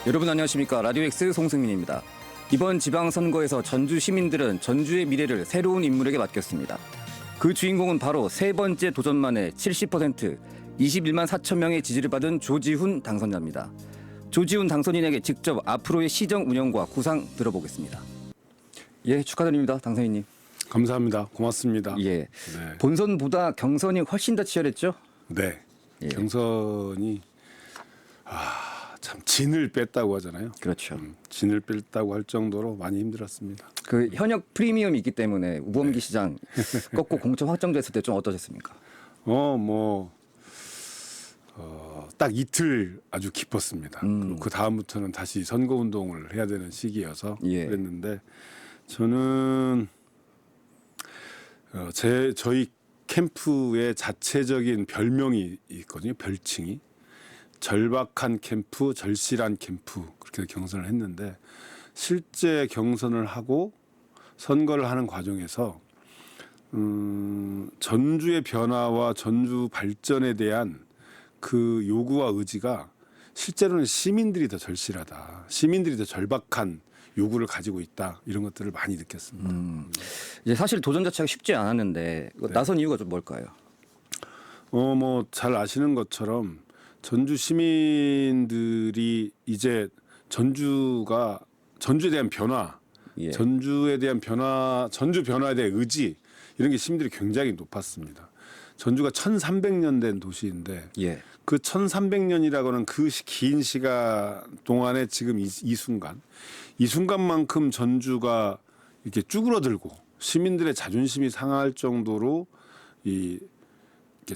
여러분 안녕하십니까. 라디오 X 송승민입니다. 이번 지방선거에서 전주 시민들은 전주의 미래를 새로운 인물에게 맡겼습니다. 그 주인공은 바로 세 번째 도전 만에 70% 21만 4천 명의 지지를 받은 조지훈 당선자입니다. 조지훈 당선인에게 직접 앞으로의 시정 운영과 구상 들어보겠습니다. 예, 축하드립니다, 당선인님. 감사합니다. 고맙습니다. 예, 네. 본선보다 경선이 훨씬 더 치열했죠? 네. 예. 경선이 참 진을 뺐다고 하잖아요. 그렇죠. 진을 뺐다고 할 정도로 많이 힘들었습니다. 그 현역 프리미엄이 있기 때문에 우범기 시장 꺾고 공천 확정됐을 때 좀 어떠셨습니까? 딱 이틀 아주 기뻤습니다. 그리고 그 다음부터는 다시 선거 운동을 해야 되는 시기여서 예. 그랬는데 저는 저희 캠프의 자체적인 별명이 있거든요. 별칭이 절박한 캠프, 절실한 캠프 그렇게 경선을 했는데 실제 경선을 하고 선거를 하는 과정에서 전주의 변화와 전주 발전에 대한 그 요구와 의지가 실제로는 시민들이 더 절실하다, 시민들이 더 절박한 요구를 가지고 있다 이런 것들을 많이 느꼈습니다. 이제 사실 도전 자체가 쉽지 않았는데 나선 이유가 좀 뭘까요? 잘 아시는 것처럼 전주 시민들이 이제 전주에 대한 변화, 예. 전주에 대한 변화, 전주 변화에 대한 의지 이런 게 시민들이 굉장히 높았습니다. 전주가 1300년 된 도시인데 예. 그 1300년이라고는 그 긴 시간 동안에 지금 이 순간만큼 전주가 이렇게 쭈그러들고 시민들의 자존심이 상할 정도로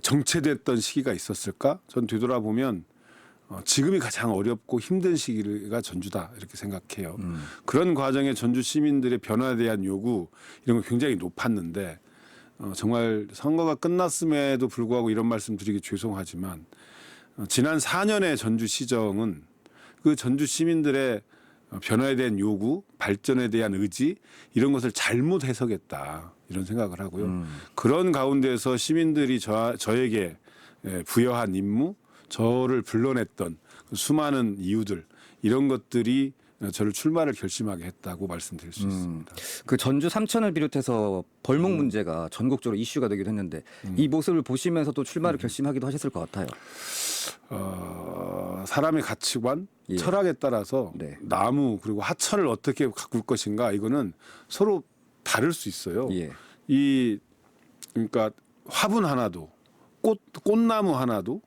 정체됐던 시기가 있었을까? 전 되돌아보면 지금이 가장 어렵고 힘든 시기가 전주다 이렇게 생각해요. 그런 과정에 전주 시민들의 변화에 대한 요구 이런 거 굉장히 높았는데 정말 선거가 끝났음에도 불구하고 이런 말씀 드리기 죄송하지만 지난 4년의 전주시정은 그 전주 시민들의 변화에 대한 요구, 발전에 대한 의지 이런 것을 잘못 해석했다 이런 생각을 하고요. 그런 가운데서 시민들이 저에게 부여한 임무, 저를 불러냈던 수많은 이유들 이런 것들이 저를 출마를 결심하게 했다고 말씀드릴 수 있습니다. 그 전주 삼천을 비롯해서 벌목 문제가 전국적으로 이슈가 되기도 했는데 이 모습을 보시면서도 출마를 결심하기도 하셨을 것 같아요. 사람의 가치관, 예. 철학에 따라서 네. 나무 그리고 하천을 어떻게 가꿀 것인가 이거는 서로 다를 수 있어요. 예. 그러니까 화분 하나도 꽃나무 하나도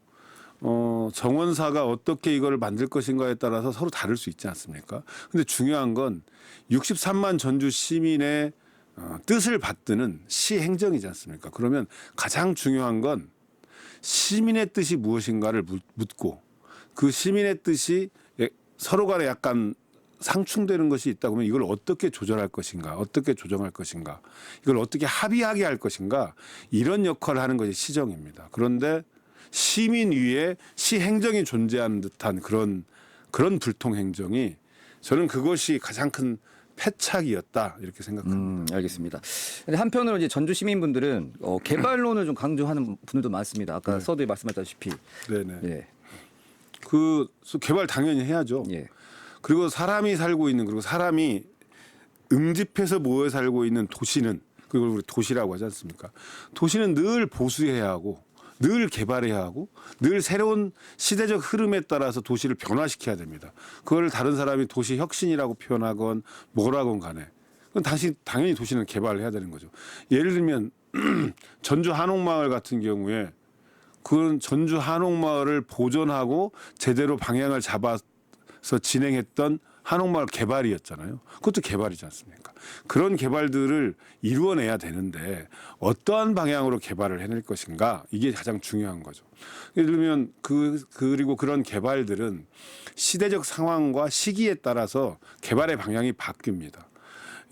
정원사가 어떻게 이걸 만들 것인가에 따라서 서로 다를 수 있지 않습니까? 근데 중요한 건 63만 전주 시민의 뜻을 받드는 시행정이지 않습니까? 그러면 가장 중요한 건 시민의 뜻이 무엇인가를 묻고 그 시민의 뜻이 서로 간에 약간 상충되는 것이 있다 보면 이걸 어떻게 조절할 것인가, 어떻게 조정할 것인가, 이걸 어떻게 합의하게 할 것인가 이런 역할을 하는 것이 시정입니다. 그런데 시민 위에 시행정이 존재하는 듯한 그런 불통행정이 저는 그것이 가장 큰 패착이었다 이렇게 생각합니다. 알겠습니다. 근데 한편으로 이제 전주 시민분들은 개발론을 좀 강조하는 분들도 많습니다. 아까 서두에 말씀하셨다시피. 네네. 예. 그 개발 당연히 해야죠. 예. 그리고 사람이 살고 있는 그리고 사람이 응집해서 모여 살고 있는 도시는 그걸 우리 도시라고 하지 않습니까? 도시는 늘 보수해야 하고 늘 개발해야 하고 늘 새로운 시대적 흐름에 따라서 도시를 변화시켜야 됩니다. 그걸 다른 사람이 도시 혁신이라고 표현하건 뭐라건 간에 그건 당연히 도시는 개발을 해야 되는 거죠. 예를 들면 전주 한옥마을 같은 경우에 그건 전주 한옥마을을 보존하고 제대로 방향을 잡아서 진행했던 한옥마을 개발이었잖아요. 그것도 개발이지 않습니까? 그런 개발들을 이루어내야 되는데 어떠한 방향으로 개발을 해낼 것인가 이게 가장 중요한 거죠. 예를 들면 그리고 그런 개발들은 시대적 상황과 시기에 따라서 개발의 방향이 바뀝니다.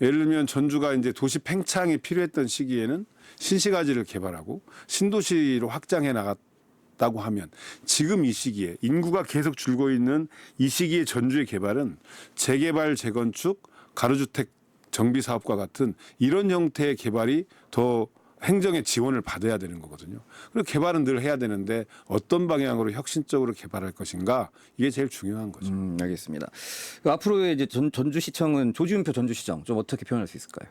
예를 들면 전주가 이제 도시 팽창이 필요했던 시기에는 신시가지를 개발하고 신도시로 확장해 나갔다고 하면 지금 이 시기에 인구가 계속 줄고 있는 이 시기의 전주의 개발은 재개발, 재건축, 가로주택 정비 사업과 같은 이런 형태의 개발이 더 행정의 지원을 받아야 되는 거거든요. 그리고 개발은 늘 해야 되는데 어떤 방향으로 혁신적으로 개발할 것인가 이게 제일 중요한 거죠. 알겠습니다. 그 앞으로의 이제 전주시청은 조지훈표 전주시장 좀 어떻게 표현할 수 있을까요?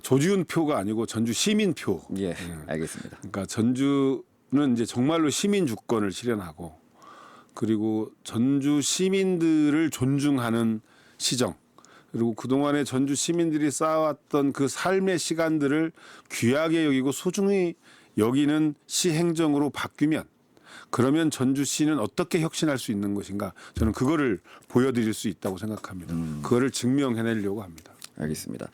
조지훈표가 아니고 전주 시민표. 예, 알겠습니다. 그러니까 전주는 이제 정말로 시민 주권을 실현하고 그리고 전주 시민들을 존중하는 시정. 그리고 그동안에 전주 시민들이 쌓아왔던 그 삶의 시간들을 귀하게 여기고 소중히 여기는 시 행정으로 바뀌면 그러면 전주시는 어떻게 혁신할 수 있는 것인가 저는 그거를 보여드릴 수 있다고 생각합니다. 그거를 증명해내려고 합니다. 알겠습니다.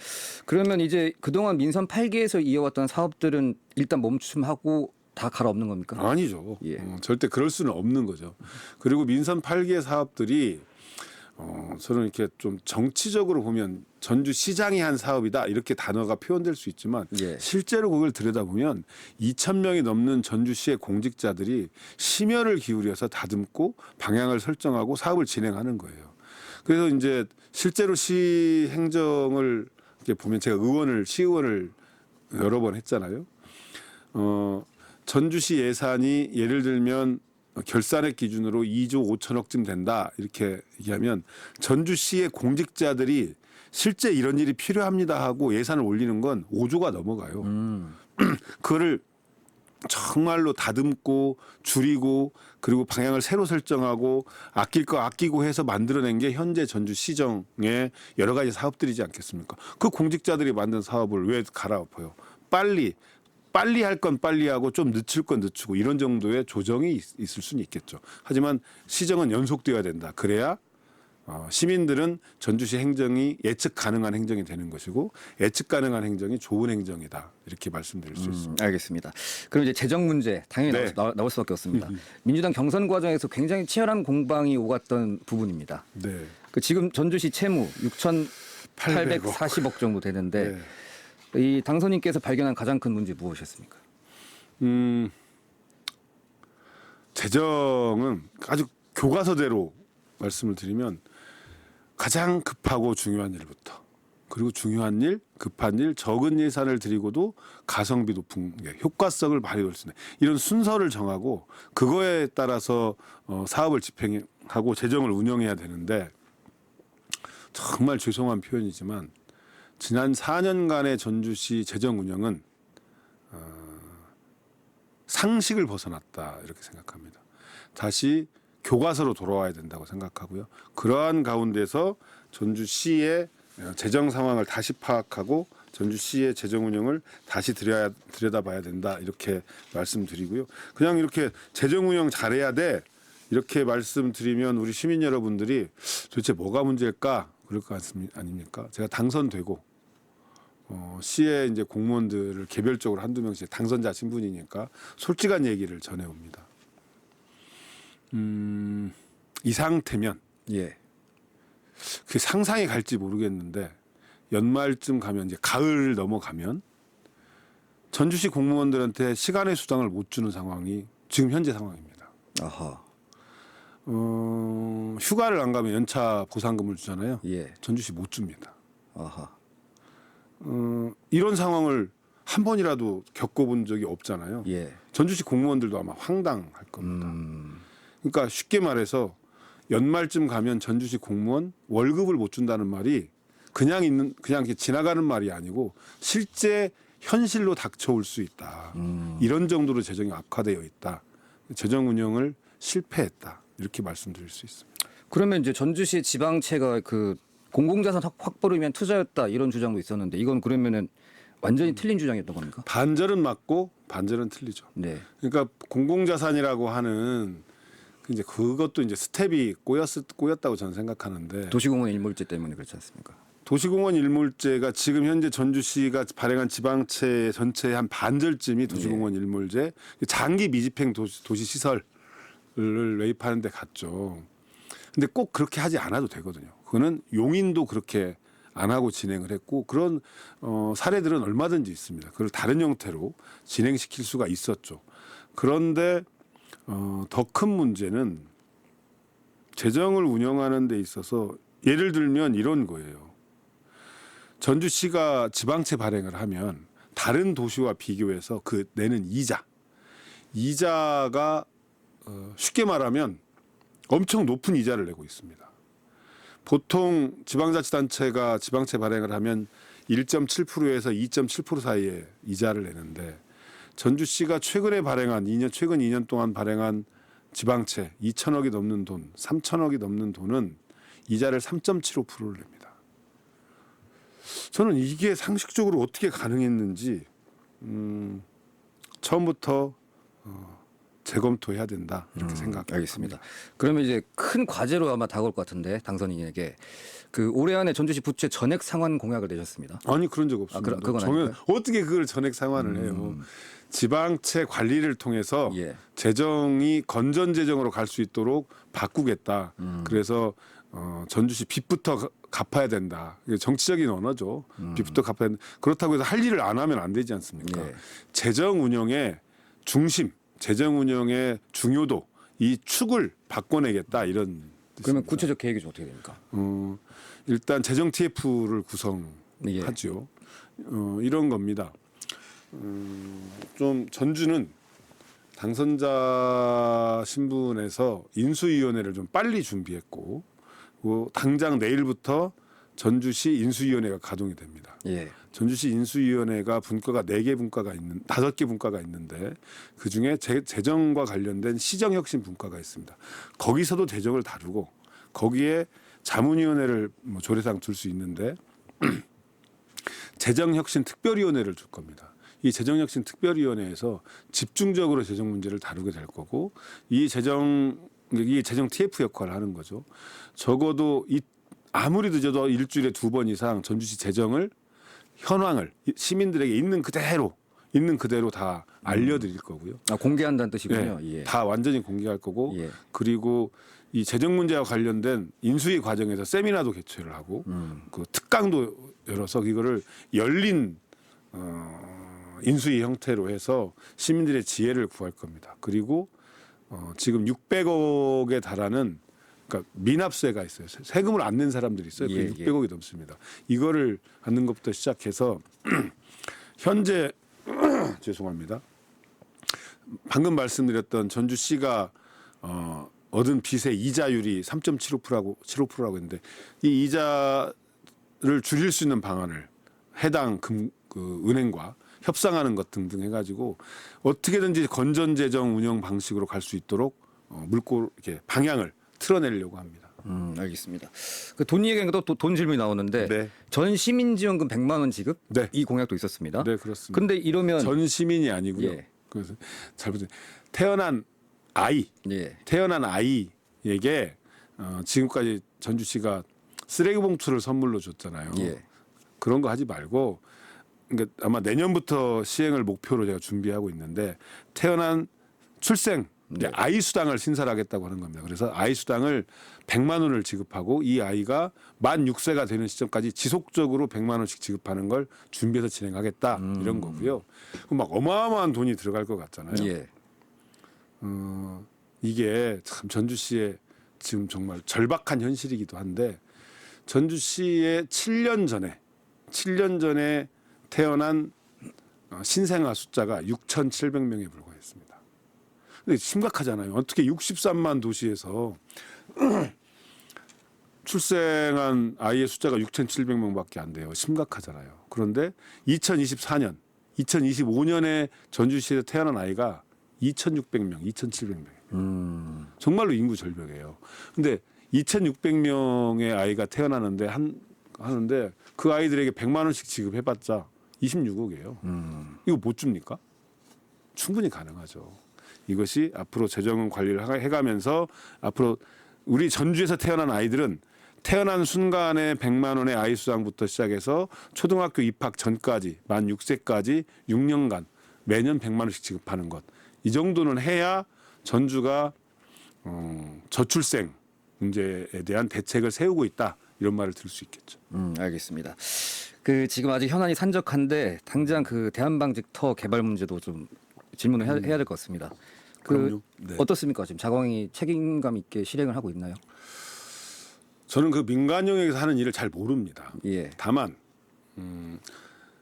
그러면 이제 그동안 민선 8기에서 이어왔던 사업들은 일단 멈춤하고 다 갈아엎는 겁니까? 아니죠. 예. 절대 그럴 수는 없는 거죠. 그리고 민선 8기의 사업들이 저는 이렇게 좀 정치적으로 보면 전주시장이 한 사업이다 이렇게 단어가 표현될 수 있지만 예. 실제로 그걸 들여다보면 2,000명이 넘는 전주시의 공직자들이 심혈을 기울여서 다듬고 방향을 설정하고 사업을 진행하는 거예요. 그래서 이제 실제로 시 행정을 이렇게 보면 제가 시의원을 여러 번 했잖아요. 전주시 예산이 예를 들면 결산액 기준으로 2조 5천억쯤 된다 이렇게 얘기하면 전주시의 공직자들이 실제 이런 일이 필요합니다 하고 예산을 올리는 건 5조가 넘어가요. 그거를 정말로 다듬고 줄이고 그리고 방향을 새로 설정하고 아낄 거 아끼고 해서 만들어낸 게 현재 전주시정의 여러 가지 사업들이지 않겠습니까? 그 공직자들이 만든 사업을 왜 갈아엎어요? 빨리 할 건 빨리 하고 좀 늦출 건 늦추고 이런 정도의 조정이 있을 수는 있겠죠. 하지만 시정은 연속되어야 된다. 그래야 시민들은 전주시 행정이 예측 가능한 행정이 되는 것이고 예측 가능한 행정이 좋은 행정이다. 이렇게 말씀드릴 수 있습니다. 알겠습니다. 그럼 이제 재정 문제 당연히 네. 나올 수밖에 없습니다. 민주당 경선 과정에서 굉장히 치열한 공방이 오갔던 부분입니다. 네. 그 지금 전주시 채무 6,840억 정도 되는데 네. 이 당선인께서 발견한 가장 큰 문제 무엇이었습니까? 재정은 아주 교과서대로 말씀을 드리면 가장 급하고 중요한 일부터 그리고 중요한 일, 급한 일, 적은 예산을 들이고도 가성비 높은 게 효과성을 발휘할 수 있는 이런 순서를 정하고 그거에 따라서 사업을 집행하고 재정을 운영해야 되는데 정말 죄송한 표현이지만 지난 4년간의 전주시 재정 운영은 상식을 벗어났다 이렇게 생각합니다. 다시 교과서로 돌아와야 된다고 생각하고요. 그러한 가운데서 전주시의 재정 상황을 다시 파악하고 전주시의 재정 운영을 다시 들여다봐야 된다 이렇게 말씀드리고요. 그냥 이렇게 재정 운영 잘해야 돼 이렇게 말씀드리면 우리 시민 여러분들이 도대체 뭐가 문제일까 그럴 것 아닙니까? 제가 당선되고 시의 이제 공무원들을 개별적으로 한두 명씩 당선자 신분이니까 솔직한 얘기를 전해옵니다. 이 상태면 예. 그게 상상이 갈지 모르겠는데 연말쯤 가면 이제 가을 넘어가면 전주시 공무원들한테 시간의 수당을 못 주는 상황이 지금 현재 상황입니다. 아하. 휴가를 안 가면 연차 보상금을 주잖아요. 예. 전주시 못 줍니다. 아하. 이런 상황을 한 번이라도 겪어본 적이 없잖아요. 예. 전주시 공무원들도 아마 황당할 겁니다. 그러니까 쉽게 말해서 연말쯤 가면 전주시 공무원 월급을 못 준다는 말이 그냥 이렇게 지나가는 말이 아니고 실제 현실로 닥쳐올 수 있다. 이런 정도로 재정이 악화되어 있다. 재정 운영을 실패했다. 이렇게 말씀드릴 수 있습니다. 그러면 이제 전주시 지방채가 그 공공자산 확보를 위한 투자였다 이런 주장도 있었는데 이건 그러면은 완전히 틀린 주장이었던 겁니까? 반절은 맞고 반절은 틀리죠. 네. 그러니까 공공자산이라고 하는 이제 그것도 이제 스텝이 꼬였다고 저는 생각하는데 도시공원 일몰제 때문에 그렇지 않습니까? 도시공원 일몰제가 지금 현재 전주시가 발행한 지방채 전체의 한 반절쯤이 도시공원 일몰제 장기 미집행 도시 시설을 매입하는 데 갔죠. 근데 꼭 그렇게 하지 않아도 되거든요. 그거는 용인도 그렇게 안 하고 진행을 했고 그런 사례들은 얼마든지 있습니다. 그걸 다른 형태로 진행시킬 수가 있었죠. 그런데 더 큰 문제는 재정을 운영하는 데 있어서 예를 들면 이런 거예요. 전주시가 지방채 발행을 하면 다른 도시와 비교해서 그 내는 이자가 쉽게 말하면 엄청 높은 이자를 내고 있습니다. 보통 지방자치단체가 지방채 발행을 하면 1.7%에서 2.7% 사이에 이자를 내는데 전주시가 최근 2년 동안 발행한 지방채 2천억이 넘는 돈, 3천억이 넘는 돈은 이자를 3.75%를 냅니다. 저는 이게 상식적으로 어떻게 가능했는지 처음부터 재검토해야 된다 이렇게 생각합니다. 알겠습니다. 그러면 이제 큰 과제로 아마 다가올 것 같은데 당선인에게 그 올해 안에 전주시 부채 전액 상환 공약을 내셨습니다. 아니 그런 적 없습니다. 그건 저는 아닐까요? 어떻게 그걸 전액 상환을 해요? 지방채 관리를 통해서 예. 재정이 건전 재정으로 갈 수 있도록 바꾸겠다. 그래서 전주시 빚부터 갚아야 된다. 이게 정치적인 언어죠. 빚부터 갚아야 된다. 그렇다고 해서 할 일을 안 하면 안 되지 않습니까? 예. 재정 운영의 중심, 재정 운영의 중요도 이 축을 바꿔내겠다 이런. 그러면 뜻입니다. 구체적 계획이 좀 어떻게 됩니까? 일단 재정 TF를 구성하죠. 이런 겁니다. 좀 전주는 당선자 신분에서 인수위원회를 좀 빨리 준비했고 당장 내일부터 전주시 인수위원회가 가동이 됩니다. 예. 전주시 인수위원회가 분과가 5개 분과가 있는데 그중에 재정과 관련된 시정혁신 분과가 있습니다. 거기서도 재정을 다루고 거기에 자문위원회를 조례상 둘 수 있는데 재정혁신 특별위원회를 줄 겁니다. 이 재정혁신 특별위원회에서 집중적으로 재정 문제를 다루게 될 거고 이 재정 TF 역할을 하는 거죠. 적어도 아무리 늦어도 일주일에 2번 이상 전주시 재정을 현황을 시민들에게 있는 그대로 다 알려드릴 거고요. 공개한다는 뜻이군요. 네, 예. 다 완전히 공개할 거고 예. 그리고 이 재정 문제와 관련된 인수위 과정에서 세미나도 개최를 하고 그 특강도 열어서 이거를 열린 인수위 형태로 해서 시민들의 지혜를 구할 겁니다. 그리고 지금 600억에 달하는 그러니까 미납세가 있어요. 세금을 안 낸 사람들이 있어요. 예, 그 600억이 넘습니다. 이거를 받는 것부터 시작해서 현재 죄송합니다. 방금 말씀드렸던 전주시가 얻은 빚의 이자율이 3.75%라고 했는데 이 이자를 줄일 수 있는 방안을 해당 은행과 협상하는 것 등등 해가지고 어떻게든지 건전재정 운영 방식으로 갈 수 있도록 이렇게 방향을 틀어내려고 합니다. 알겠습니다. 그 돈 얘기하니까 또 돈 질문이 나오는데 네. 전 시민지원금 100만 원 지급 네. 이 공약도 있었습니다. 네, 그렇습니다. 근데 이러면 전 시민이 아니고요. 예. 그래서 잘못해 태어난 아이에게 지금까지 전주시가 쓰레기 봉투를 선물로 줬잖아요. 예. 그런 거 하지 말고 그러니까 아마 내년부터 시행을 목표로 제가 준비하고 있는데 태어난 출생 아이 수당을 신설하겠다고 하는 겁니다. 그래서 아이 수당을 100만 원을 지급하고 이 아이가 만 6세가 되는 시점까지 지속적으로 100만 원씩 지급하는 걸 준비해서 진행하겠다 이런 거고요. 그럼 막 어마어마한 돈이 들어갈 것 같잖아요. 예. 이게 참 전주시의 지금 정말 절박한 현실이기도 한데 전주시의 7년 전에 태어난 신생아 숫자가 6,700명에 불과했습니다. 근데 심각하잖아요. 어떻게 63만 도시에서 출생한 아이의 숫자가 6,700명밖에 안 돼요. 심각하잖아요. 그런데 2025년에 전주시에서 태어난 아이가 2,600명, 2,700명. 정말로 인구 절벽이에요. 근데 2,600명의 아이가 태어나는데 하는데 그 아이들에게 100만 원씩 지급해봤자 26억이에요. 이거 못 줍니까? 충분히 가능하죠. 이것이 앞으로 재정 관리를 해가면서 앞으로 우리 전주에서 태어난 아이들은 태어난 순간에 100만 원의 아이 수당부터 시작해서 초등학교 입학 전까지 만 6세까지 6년간 매년 100만 원씩 지급하는 것. 이 정도는 해야 전주가 저출생 문제에 대한 대책을 세우고 있다. 이런 말을 들을 수 있겠죠. 알겠습니다. 그 지금 아직 현안이 산적한데 당장 그 대한방직터 개발 문제도 좀 질문을 해야 될 것 같습니다. 그럼요. 네. 어떻습니까? 지금 자광이 책임감 있게 실행을 하고 있나요? 저는 그 민간 영역에서 하는 일을 잘 모릅니다. 예. 다만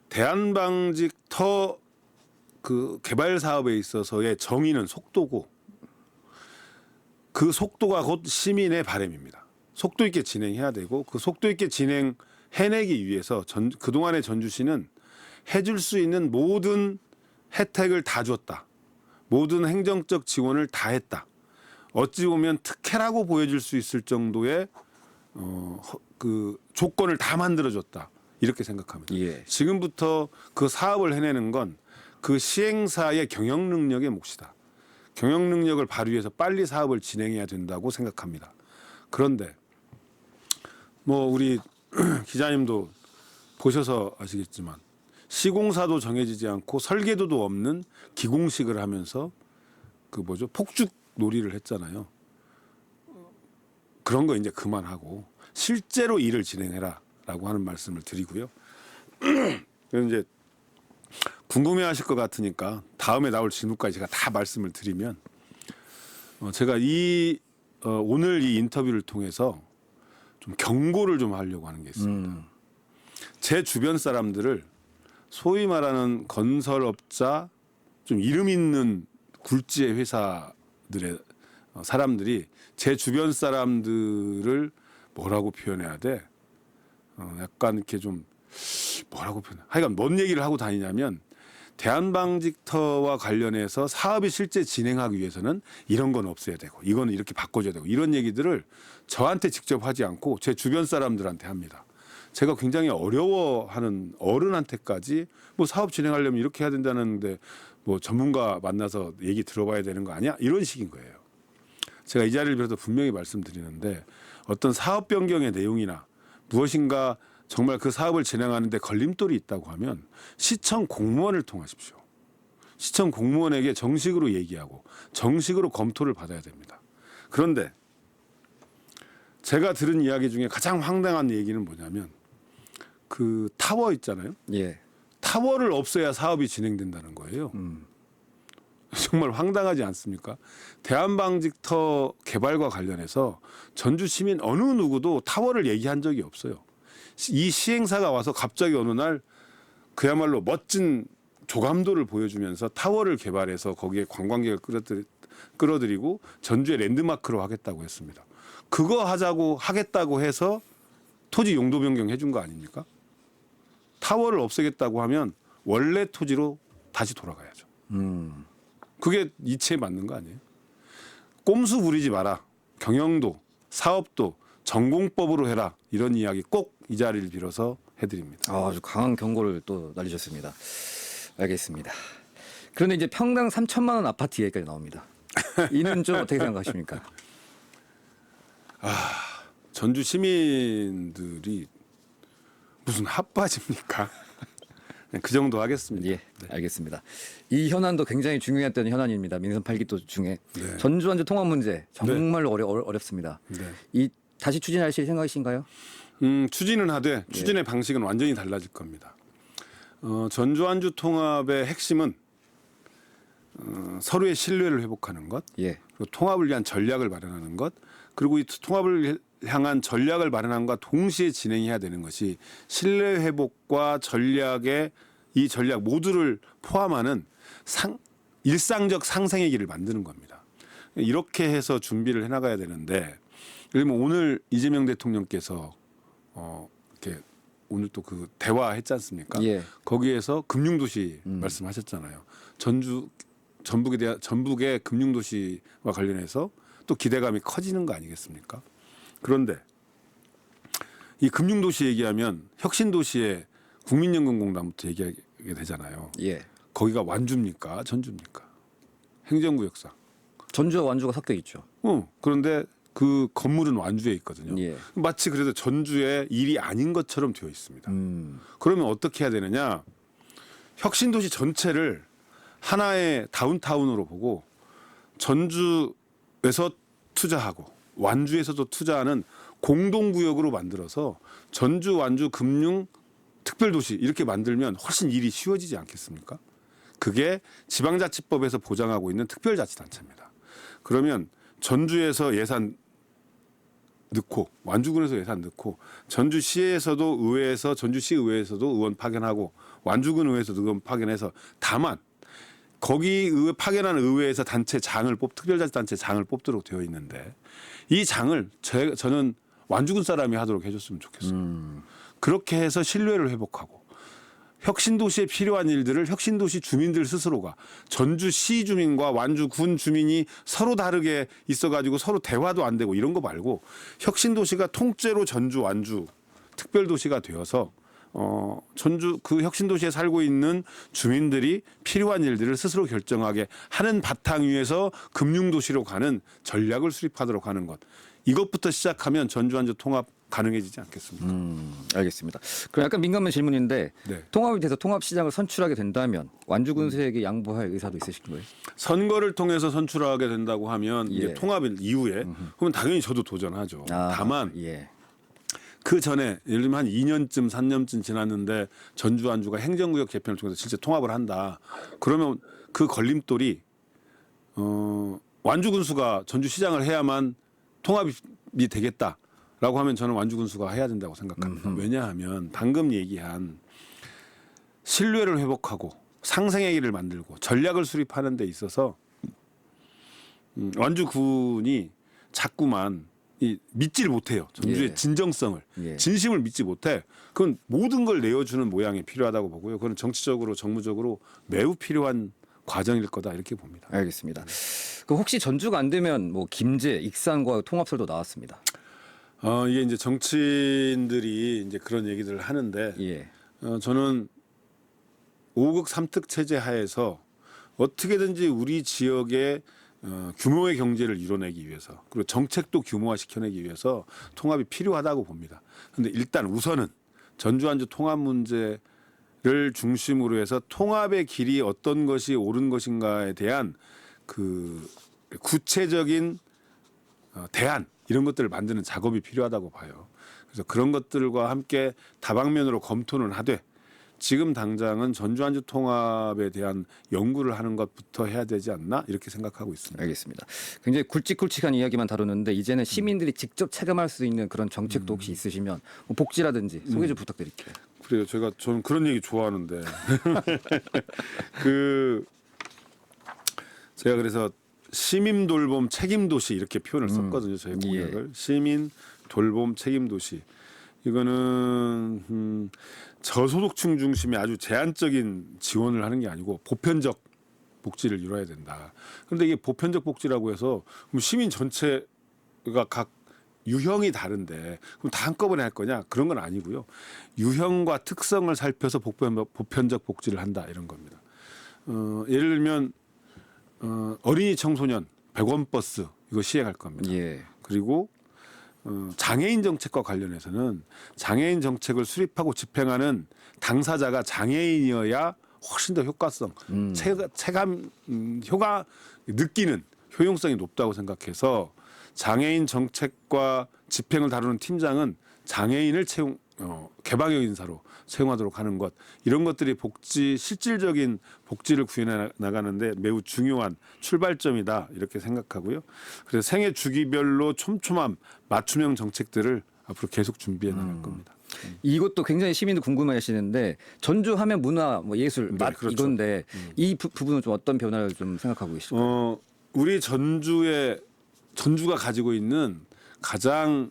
대한방직터 그 개발 사업에 있어서의 정의는 속도고 그 속도가 곧 시민의 바람입니다. 속도 있게 진행해야 되고 그 속도 있게 진행해내기 위해서 그동안의 전주시는 해줄 수 있는 모든 혜택을 다 줬다. 모든 행정적 지원을 다 했다. 어찌 보면 특혜라고 보여줄 수 있을 정도의 그 조건을 다 만들어줬다. 이렇게 생각합니다. 예. 지금부터 그 사업을 해내는 건 그 시행사의 경영 능력의 몫이다. 경영 능력을 발휘해서 빨리 사업을 진행해야 된다고 생각합니다. 그런데 뭐 우리 기자님도 보셔서 아시겠지만 시공사도 정해지지 않고 설계도도 없는 기공식을 하면서 그 뭐죠 폭죽 놀이를 했잖아요. 그런 거 이제 그만하고 실제로 일을 진행해라라고 하는 말씀을 드리고요. 그래서 이제 궁금해하실 것 같으니까 다음에 나올 질문까지 제가 다 말씀을 드리면 제가 오늘 이 인터뷰를 통해서 좀 경고를 좀 하려고 하는 게 있습니다. 제 주변 사람들을 소위 말하는 건설업자 좀 이름 있는 굴지의 회사들의 사람들이 제 주변 사람들을 뭐라고 표현해야 돼? 약간 이렇게 좀 뭐라고 표현? 하여간 뭔 얘기를 하고 다니냐면 대한방직터와 관련해서 사업이 실제 진행하기 위해서는 이런 건 없애야 되고 이거는 이렇게 바꿔줘야 되고 이런 얘기들을 저한테 직접 하지 않고 제 주변 사람들한테 합니다. 제가 굉장히 어려워하는 어른한테까지 뭐 사업 진행하려면 이렇게 해야 된다는데 뭐 전문가 만나서 얘기 들어봐야 되는 거 아니야? 이런 식인 거예요. 제가 이 자리를 빌어서 분명히 말씀드리는데 어떤 사업 변경의 내용이나 무엇인가 정말 그 사업을 진행하는데 걸림돌이 있다고 하면 시청 공무원을 통하십시오. 시청 공무원에게 정식으로 얘기하고 정식으로 검토를 받아야 됩니다. 그런데 제가 들은 이야기 중에 가장 황당한 얘기는 뭐냐면 그 타워 있잖아요. 예. 타워를 없애야 사업이 진행된다는 거예요. 정말 황당하지 않습니까? 대한방직터 개발과 관련해서 전주 시민 어느 누구도 타워를 얘기한 적이 없어요. 이 시행사가 와서 갑자기 어느 날 그야말로 멋진 조감도를 보여주면서 타워를 개발해서 거기에 관광객을 끌어들이고 전주의 랜드마크로 하겠다고 했습니다. 그거 하겠다고 해서 토지 용도 변경 해준 거 아닙니까? 타워를 없애겠다고 하면 원래 토지로 다시 돌아가야죠. 그게 이치에 맞는 거 아니에요? 꼼수 부리지 마라. 경영도 사업도 전공법으로 해라. 이런 이야기 꼭 이 자리를 빌어서 해드립니다. 아주 강한 경고를 또 날리셨습니다. 알겠습니다. 그런데 이제 평당 3천만 원 아파트 얘기까지 나옵니다. 이는 좀 어떻게 생각하십니까? 전주 시민들이 무슨 핫바지입니까? 그 정도 하겠습니다. 예, 알겠습니다. 이 현안도 굉장히 중요했던 현안입니다. 민선 8기도 중에 네. 전주 완주 통합 문제 정말 어렵습니다. 네. 이 다시 추진하실 생각이신가요? 추진은 하되 추진의 방식은 완전히 달라질 겁니다. 전주 완주 통합의 핵심은 서로의 신뢰를 회복하는 것, 예. 그리고 통합을 위한 전략을 마련하는 것, 그리고 이 통합을 향한 전략을 마련함과 동시에 진행해야 되는 것이 신뢰 회복과 전략의 이 전략 모두를 포함하는 일상적 상생의 길을 만드는 겁니다. 이렇게 해서 준비를 해나가야 되는데, 예를 들면 오늘 이재명 대통령께서 이렇게 오늘 또 그 대화했지 않습니까? 예. 거기에서 금융도시 말씀하셨잖아요. 전북의 금융도시와 관련해서 또 기대감이 커지는 거 아니겠습니까? 그런데 이 금융도시 얘기하면 혁신도시의 국민연금공단부터 얘기하게 되잖아요. 예. 거기가 완주입니까? 전주입니까? 행정구역상. 전주와 완주가 섞여 있죠. 그런데 그 건물은 완주에 있거든요. 예. 마치 그래도 전주의 일이 아닌 것처럼 되어 있습니다. 그러면 어떻게 해야 되느냐? 혁신도시 전체를 하나의 다운타운으로 보고 전주에서 투자하고 완주에서도 투자하는 공동구역으로 만들어서 전주 완주 금융 특별도시 이렇게 만들면 훨씬 일이 쉬워지지 않겠습니까? 그게 지방자치법에서 보장하고 있는 특별자치단체입니다. 그러면 전주에서 예산 넣고 완주군에서 예산 넣고 전주시에서도 의회에서 전주시 의회에서도 의원 파견하고 완주군 의회에서도 의원 파견해서 다만 거기 의회 파견한 의회에서 단체 장을 특별자치단체 장을 뽑도록 되어 있는데 이 장을 저는 완주군 사람이 하도록 해줬으면 좋겠어요. 그렇게 해서 신뢰를 회복하고 혁신도시에 필요한 일들을 혁신도시 주민들 스스로가 전주시 주민과 완주군 주민이 서로 다르게 있어가지고 서로 대화도 안 되고 이런 거 말고 혁신도시가 통째로 전주 완주 특별도시가 되어서 전주 그 혁신도시에 살고 있는 주민들이 필요한 일들을 스스로 결정하게 하는 바탕 위에서 금융도시로 가는 전략을 수립하도록 하는 것. 이것부터 시작하면 전주 완주 통합 가능해지지 않겠습니까? 알겠습니다. 그럼 약간 민감한 질문인데 네. 통합이 돼서 통합시장을 선출하게 된다면 완주군수에게 양보할 의사도 있으신 거예요? 선거를 통해서 선출하게 된다고 하면 이제 예. 통합 이후에 그러면 당연히 저도 도전하죠. 다만 예. 그 전에 예를 들면 한 2년쯤 3년쯤 지났는데 전주 완주가 행정구역 개편을 통해서 실제 통합을 한다. 그러면 그 걸림돌이 완주군수가 전주시장을 해야만 통합이 되겠다라고 하면 저는 완주군수가 해야 된다고 생각합니다. 왜냐하면 방금 얘기한 신뢰를 회복하고 상생의 길을 만들고 전략을 수립하는 데 있어서 완주군이 자꾸만 믿지를 못해요. 전주의 예. 진정성을, 예. 진심을 믿지 못해. 그건 모든 걸 내어주는 모양이 필요하다고 보고요. 그건 정치적으로, 정무적으로 매우 필요한 과정일 거다 이렇게 봅니다. 알겠습니다. 그 혹시 전주가 안 되면 뭐 김제, 익산과 통합설도 나왔습니다. 이게 이제 정치인들이 이제 그런 얘기들을 하는데 예. 저는 5극 3특 체제 하에서 어떻게든지 우리 지역의 규모의 경제를 이뤄내기 위해서 그리고 정책도 규모화 시켜내기 위해서 통합이 필요하다고 봅니다. 그런데 일단 우선은 전주 완주 통합 문제를 중심으로 해서 통합의 길이 어떤 것이 옳은 것인가에 대한 그 구체적인 대안 이런 것들을 만드는 작업이 필요하다고 봐요. 그래서 그런 것들과 함께 다방면으로 검토는 하되 지금 당장은 전주 완주 통합에 대한 연구를 하는 것부터 해야 되지 않나 이렇게 생각하고 있습니다. 알겠습니다. 굉장히 굵직굵직한 이야기만 다루는데 이제는 시민들이 직접 체감할 수 있는 그런 정책도 혹시 있으시면 뭐 복지라든지 소개 좀 부탁드릴게요. 그래요. 저는 그런 얘기 좋아하는데 제가 그래서 시민 돌봄 책임 도시 이렇게 표현을 썼거든요. 저희 공약을 시민 돌봄 책임 도시. 이거는 저소득층 중심의 아주 제한적인 지원을 하는 게 아니고 보편적 복지를 이뤄야 된다. 그런데 이게 보편적 복지라고 해서 그럼 시민 전체가 각 유형이 다른데 그럼 다 한꺼번에 할 거냐? 그런 건 아니고요. 유형과 특성을 살펴서 보편적 복지를 한다 이런 겁니다. 예를 들면 어린이 청소년 100원 버스 이거 시행할 겁니다. 예. 그리고 장애인 정책과 관련해서는 장애인 정책을 수립하고 집행하는 당사자가 장애인이어야 훨씬 더 효과성, 체감, 효과 느끼는 효용성이 높다고 생각해서 장애인 정책과 집행을 다루는 팀장은 장애인을 개방형 인사로 채용하도록 하는 것 이런 것들이 실질적인 복지를 구현해 나가는데 매우 중요한 출발점이다 이렇게 생각하고요. 그래서 생애 주기별로 촘촘한 맞춤형 정책들을 앞으로 계속 준비해 나갈 겁니다. 이것도 굉장히 시민들 궁금해하시는데 전주하면 문화, 뭐 예술, 맛 그렇죠. 이건데 이 부분은 좀 어떤 변화를 좀 생각하고 계실까요? 우리 전주가 가지고 있는 가장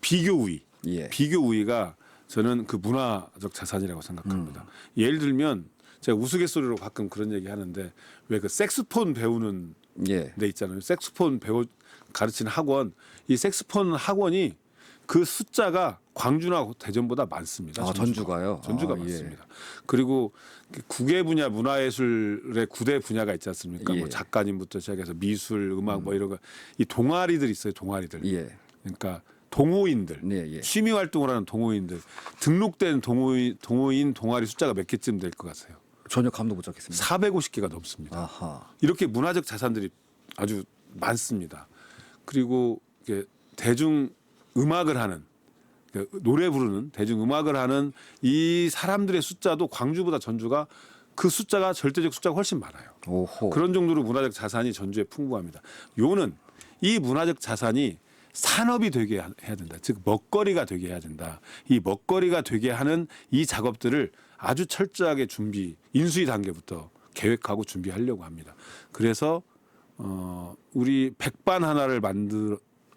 비교 우위가 저는 그 문화적 자산이라고 생각합니다. 예를 들면 제가 우스갯소리로 가끔 그런 얘기 하는데 왜 그 색스폰 배우는 데 있잖아요. 색스폰 가르치는 학원. 이 색스폰 학원이 그 숫자가 광주나 대전보다 많습니다. 전주가요? 전주가 많습니다. 그리고 국외 분야 문화예술의 9대 분야가 있지 않습니까? 뭐 작가님부터 시작해서 미술, 음악 뭐 이런 거. 이 동아리들 있어요. 동아리들. 그러니까 동호인들, 취미 활동을 하는 동호인들, 등록된 동호인 동아리 숫자가 몇 개쯤 될 것 같아요? 전혀 감도 못 잡겠습니다. 450개가 넘습니다. 아하. 이렇게 문화적 자산들이 아주 많습니다. 그리고 대중 음악을 하는 노래 부르는 대중 음악을 하는 이 사람들의 숫자도 광주보다 전주가 그 숫자가 절대적 숫자가 훨씬 많아요. 오호. 그런 정도로 문화적 자산이 전주에 풍부합니다. 이 문화적 자산이 산업이 되게 해야 된다. 즉 먹거리가 되게 해야 된다. 이 먹거리가 되게 하는 이 작업들을 아주 철저하게 인수위 단계부터 계획하고 준비하려고 합니다. 그래서 우리 백반 하나를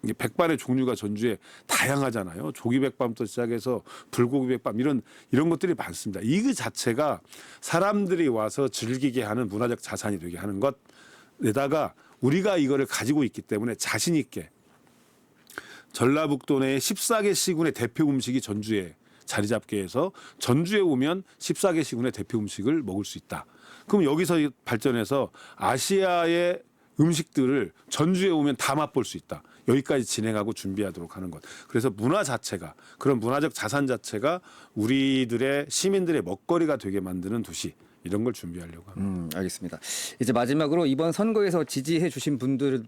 이게 백반의 종류가 전주에 다양하잖아요. 조기 백반부터 시작해서 불고기 백반 이런 것들이 많습니다. 이 자체가 사람들이 와서 즐기게 하는 문화적 자산이 되게 하는 것에다가 우리가 이거를 가지고 있기 때문에 자신 있게 전라북도 내의 14개 시군의 대표 음식이 전주에 자리 잡게 해서 전주에 오면 14개 시군의 대표 음식을 먹을 수 있다. 그럼 여기서 발전해서 아시아의 음식들을 전주에 오면 다 맛볼 수 있다. 여기까지 진행하고 준비하도록 하는 것. 그래서 문화 자체가 그런 문화적 자산 자체가 우리들의 시민들의 먹거리가 되게 만드는 도시 이런 걸 준비하려고 합니다. 알겠습니다. 이제 마지막으로 이번 선거에서 지지해 주신 분들도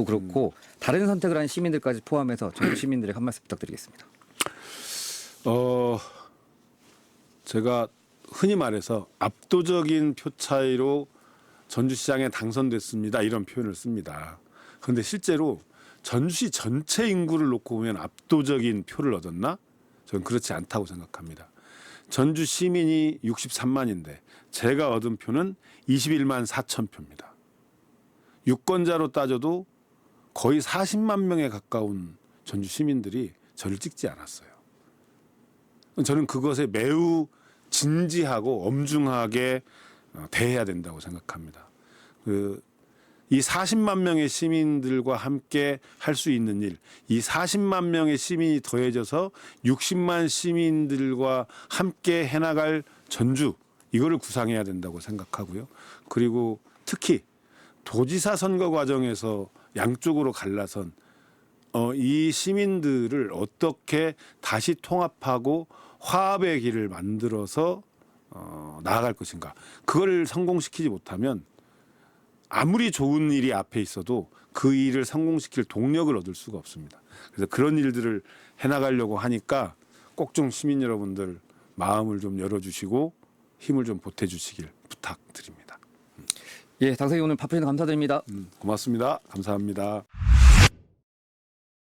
그렇고 다른 선택을 한 시민들까지 포함해서 전주 시민들에게 한 말씀 부탁드리겠습니다. 제가 흔히 말해서 압도적인 표 차이로 전주시장에 당선됐습니다. 이런 표현을 씁니다. 그런데 실제로 전주시 전체 인구를 놓고 보면 압도적인 표를 얻었나? 저는 그렇지 않다고 생각합니다. 전주 시민이 63만인데 제가 얻은 표는 21만 4천 표입니다. 유권자로 따져도 거의 40만 명에 가까운 전주 시민들이 저를 찍지 않았어요. 저는 그것에 매우 진지하고 엄중하게 대해야 된다고 생각합니다. 이 40만 명의 시민들과 함께 할 수 있는 일, 이 40만 명의 시민이 더해져서 60만 시민들과 함께 해나갈 전주, 이거를 구상해야 된다고 생각하고요. 그리고 특히 도지사 선거 과정에서 양쪽으로 갈라선 이 시민들을 어떻게 다시 통합하고 화합의 길을 만들어서 나아갈 것인가. 그걸 성공시키지 못하면 아무리 좋은 일이 앞에 있어도 그 일을 성공시킬 동력을 얻을 수가 없습니다. 그래서 그런 일들을 해나가려고 하니까 꼭 좀 시민 여러분들 마음을 좀 열어주시고 힘을 좀 보태주시길 부탁드립니다. 예, 당선인 오늘 바쁘신 감사드립니다. 고맙습니다. 감사합니다.